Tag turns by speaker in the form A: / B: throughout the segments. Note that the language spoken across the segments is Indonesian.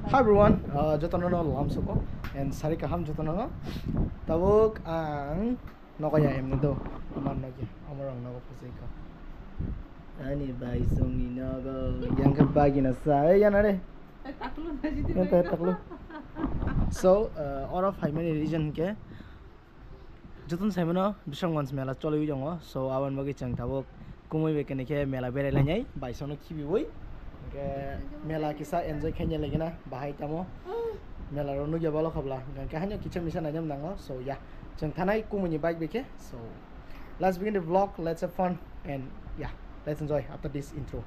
A: Hi everyone, jotono lamsoko and sarika ham jotono tabuk ang nokaya emne do amar nogi amarang nogo pusika ani bai songi nogo yang ke bagi na sa yana re taklu so out of how many region ke joton saimano bisang mans mela choli jongo so awan bagi chang tabuk kumui bekene ke mela bere lanyai bai sono kibi boi ke mela kisa enjoy kenya lagi na bahai tamo mela ronu ya balo khabla gan ka hanya kitchen mission ajam nango so yeah jeng thanai kumuni bike beke so let's begin the vlog, let's have fun and yeah let's enjoy after this intro.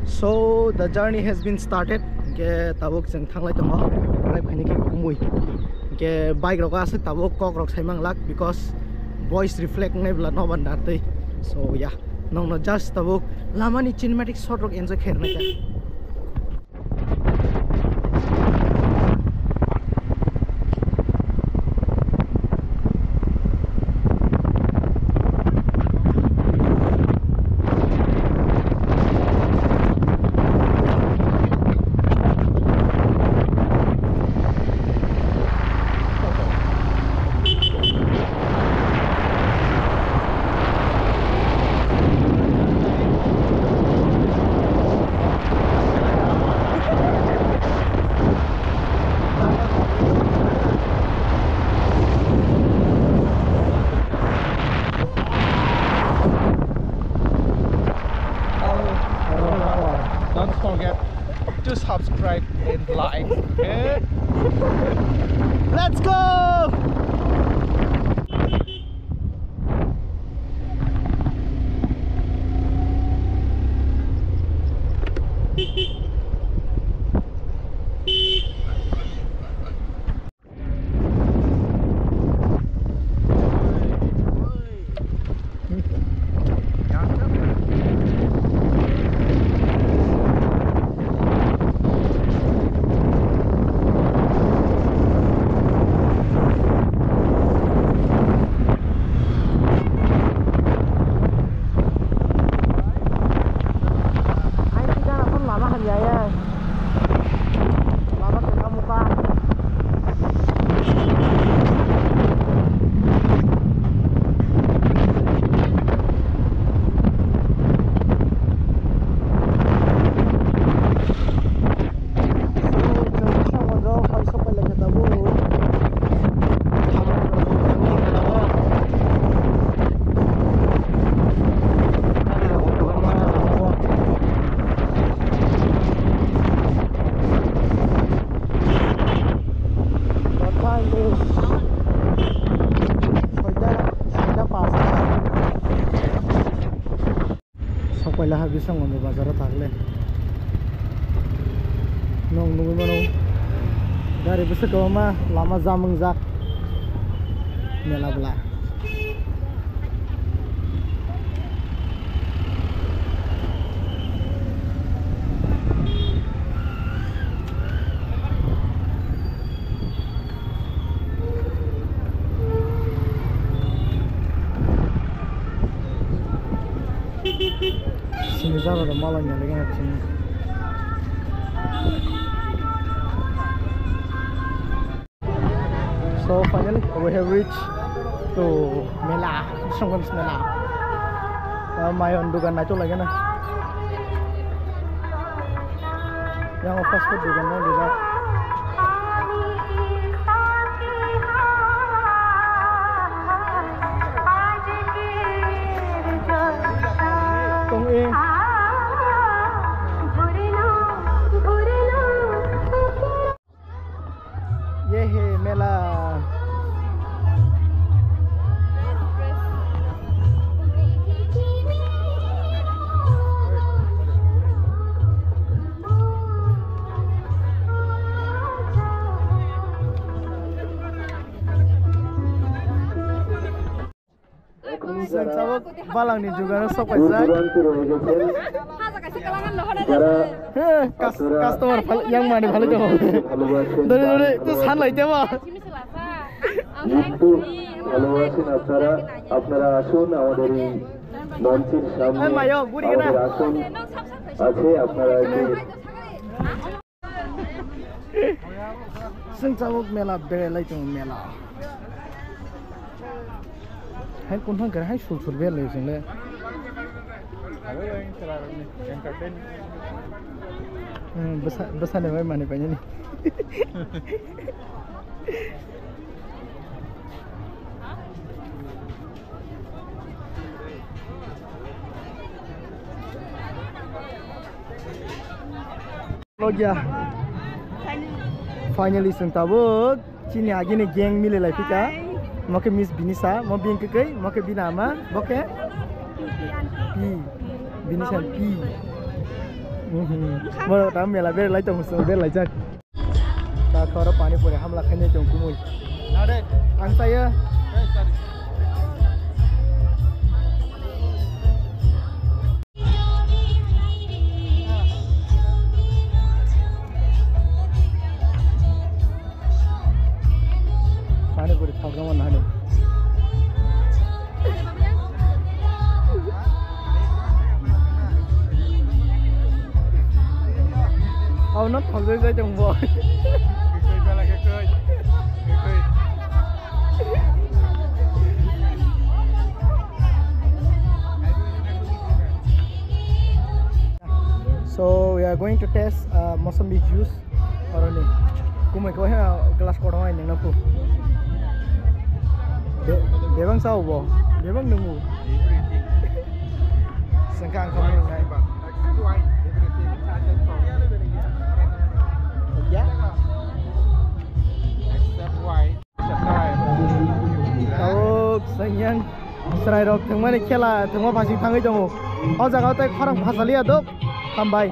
A: So the journey has been started ke tabuk jeng thanglai tongo rai phani ke kumui ke bike rok ase tabuk kok rok saimang lak because voice reflect ngai bla no bandarte so yeah no just tabuk lamani cinematic shot rok enjoy khairna ka Don't forget to subscribe and like. Okay? Let's go! Pala habis ang mga bazar tagle nong nunggu mano dari besok ke mama lama zameng zak mela bela sini zara da malanya lagi nak sini. So finally we have reached to Mela, Songkons Mela. Mayon dugan na itu lagi na. Yang fast food dugan na juga. Yehe Mela. Balang ni juga sok pajak. Customer yang mana kalau jauh. Dari itu san lagi apa?
B: মৃত্যু ভালোবাসেন আপনারা আপনারা আসুন আমাদের এই মঞ্চের সামনে আমাদের আসন আছে আপনারা
A: Sengcawuk mela belai jong mela. Hai kun thang kar hai sul sul belai jong le. Besar ne mai mane panya ni. Logia. Finally Sengcawuk cini agi ni geng mile lai pika. Moke Miss Binisa, mo bing ke kai, moke binama, boke. P. Binisa P. Mo tam mela ber lai tong so ber lai jak. Ta khara pani pore hamla khane tong kumui. Nade, ang saya. Pani pore thagaman nane. Oh, not thagoi jai jong boy. So we are going to test Mosambik juice. Or ni, kumai kau hai glass kodo hai ni napu. Devang sao bo, devang nungu. Sengkang kau ni ngai. Kau sengyang serai rok tengma ni kela tengma pasing tangai jongo. Oh jaga tu korang pasali ada, tambai.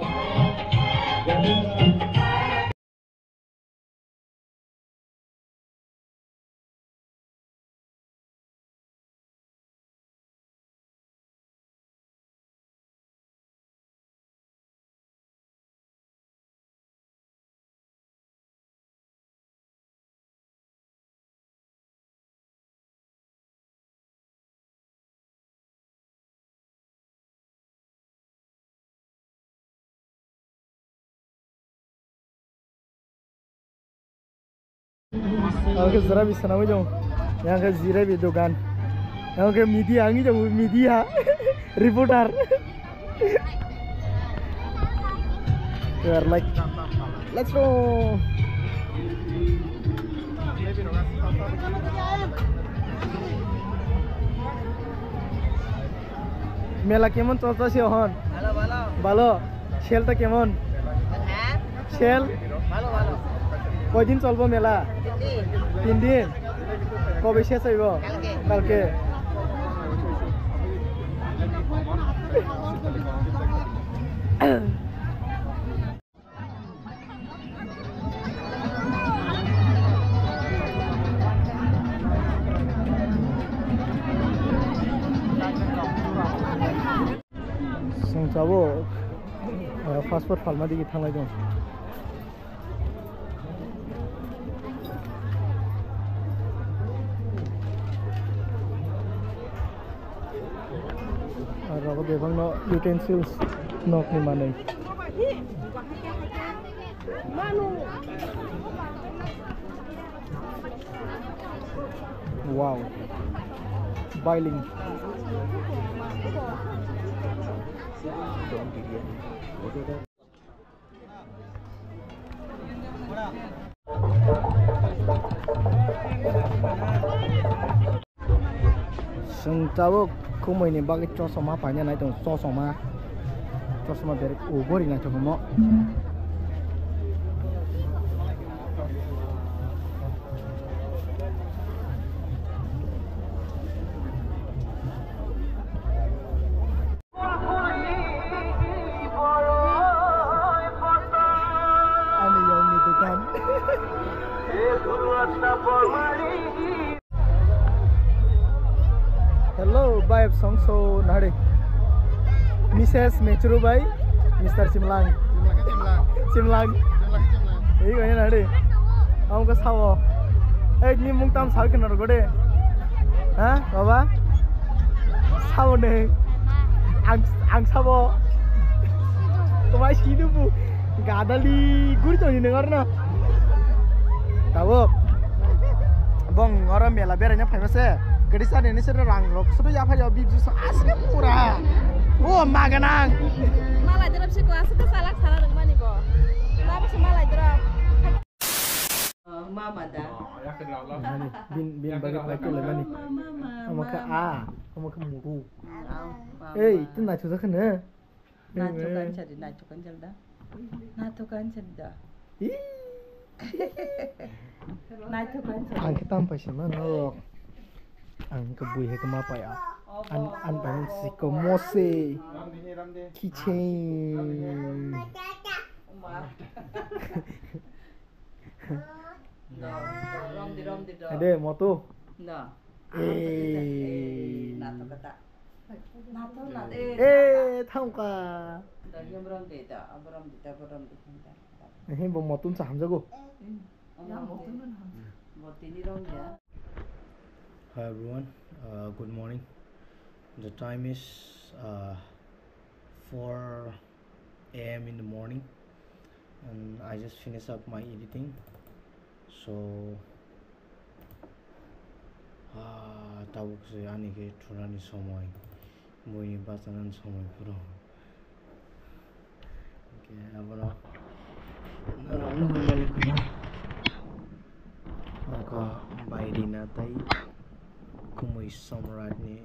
A: Oke, zara bisa nama jom. Yang ke zira bi dogan. Yang ke media angi jom media reporter. We are like, let's go. Mela kemon চলতা সে হন ভালো ভালো ভালো সেলটা কেমন হ্যাঁ সেল ভালো ভালো কয়দিন চলবো মেলা 3 দিন কবে শেষ হইব কালকে Sengcawuk paspor falma digi thanglai dong. Raga bebang no utensils nok ni manai. Wow. Bailing. Sengcawuk kumai ni bagi cosoma banyak naik tu cosoma berik ubur ini cuma mo. Hello, bye song so nade. Mrs. Mechuru bhai, Mr. Simlang. Simlang. Ini kayaknya nade. Kamu ke sawo. Hey, ni mung tam sao kena rogode. Hah, baba? Sao ne? Ang sabo. Tomai sidu bu. Gadali guri to ni ngar na. Tahu. Bong orang mela beranya famous. Kedisa ni sering rang rok. Sudah ya phajau bibju so asli pura. Oh maganang.
C: Malah jerap si kelas itu salah dengan mana kok? Kenapa sih malah jerap?
D: Mama dah.
A: Mani, bin bagi pakai le mani. Kamu ke A, kamu ke muru. Eh, itu nak cuci kena.
D: Natukan jadi natukan jelda. Natukan jelda. Natukan jelda.
A: Ang kita apa sih mana? Ang kebui he kemapa ya? An paling si komose. Keychain.
D: Rom di do.
A: Ada moto.
D: No. Nato kata. Nato na.
A: Tahu ka?
D: Yang rom di da.
A: Ini bom motun saham jago.
D: Motin ni rom dia.
A: Hi everyone, good morning. The time is 4 a.m. in the morning, and I just finished up my editing. So, tahu sih ani ke turani somai, mui bacanan somai pura. Okay, apa lah? Maka bayi natai. Kumui samrat ni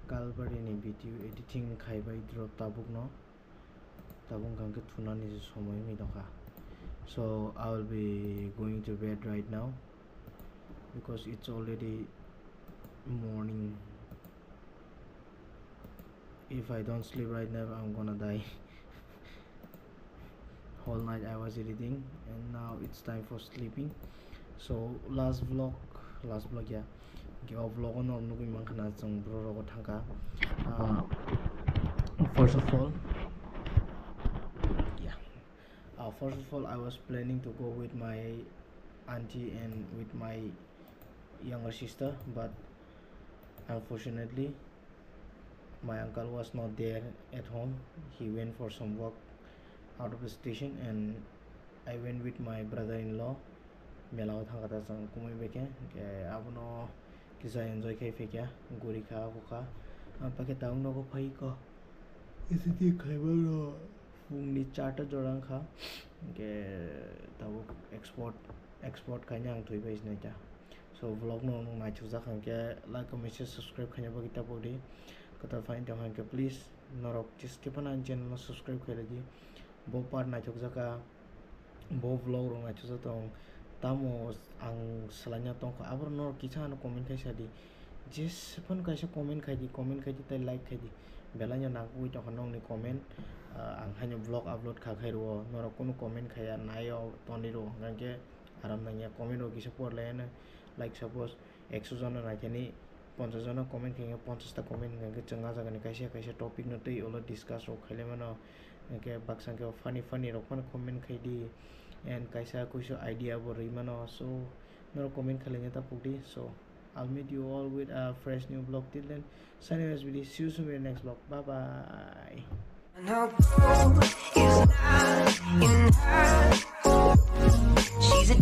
A: kalbari ni video editing khaibai drop tabuk no tabung kang ke thuna ni somoi mi doka. So I will be going to bed right now because it's already morning. If I don't sleep right now, I'm gonna die. Whole night I was editing and now it's time for sleeping. So last vlog ya. Vlog on or nugi mangkana jong bro rogo thangka. First of all, I was planning to go with my auntie and with my younger sister, but unfortunately, my uncle was not there at home. He went for some work out of the station, and I went with my brother-in-law. Melao thangkata jong kumai beke. Abono Kisa enjoy kai fekia guri kha buka pakai taung no ko phai ko isi ti khai ba ro fung ni charta jorang kha ke tabu export kanyang thoi bais na ja. So vlog no na chuza khang ke like comment subscribe khanya ba kita podi kata find ta khang ke please norok tis ke panan channel subscribe khai lagi bo par na chuza ka bo vlog ro na chuza tong tamo ang selanya tong ko abor nor kicha no comment kai sadi jes pun kaisa comment khai di tai like khai di belanya na ku to kanong ni comment ang hanyo vlog upload kha khai ro nor kono comment khaya nayo toni ro ngake aram nanya comment ro kisa por lena like suppose 100 jona na keni 50 jona comment khai 50 ta comment ngake changa jaga ni kaisa topic no tei ola discuss ro khaile mano ngake baksang ke funny ro kono comment khai di and kaisa kuiso idea bori mano so no comment khalenya ta pukdi. So I'll meet you all with a fresh new vlog. Till then, signing this video. See you soon in the next vlog. Bye bye. She's a